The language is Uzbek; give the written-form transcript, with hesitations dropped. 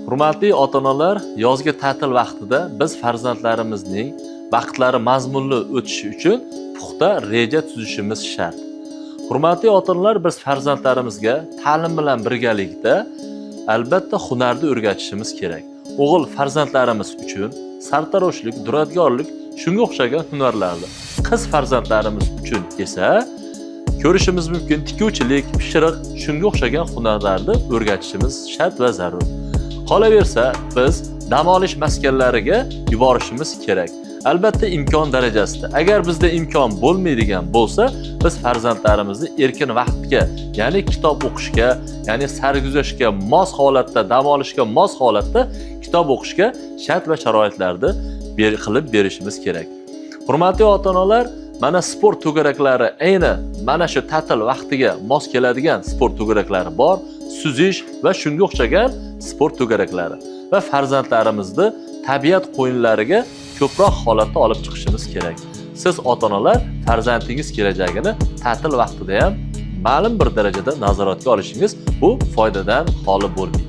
Hurmatli ota-onalar, yozgi ta'til vaqtida biz farzandlarimizning vaqtlari mazmunli o'tishi uchun puxta reja tuzishimiz shart. Hurmatli ota-onalar, biz farzandlarimizga ta'lim bilan birgalikda albatta hunarni o'rgatishimiz kerak. O'g'il farzandlarimiz uchun sartaroshlik, duradgorlik, shunga o'xshagan hunarlarni, qiz farzandlarimiz uchun esa ko'rishimiz mumkin tikuvchilik, pishiriq, shunga o'xshagan hunarlarni o'rgatishimiz shart va zarur. Qolaversa, biz dam olish maskanlariga yuborishimiz kerak. Albatta imkon darajasida. Agar bizda imkon bo'lmaydigan bo'lsa, biz farzandlarimizni erkin vaqtga, ya'ni kitob o'qishga, ya'ni sarguzashtga mos holatda, dam olishga mos holatda kitob o'qishga shart va sharoitlarni qilib berishimiz kerak. Hurmatli ota-onalar, mana sport to'garaklari ayni mana shu ta'til vaqtiga mos keladigan sport to'garaklari bor, suzish va shunga o'xshagan sport to'garaklari va farzandlarimizni tabiat qo'yinlariga ko'proq holatda olib chiqishimiz kerak. Siz ota-onalar farzandingiz kelajagini ta'til vaqtida ham ma'lum bir darajada nazoratga olishingiz bu foydadan xoli bo'lmaydi.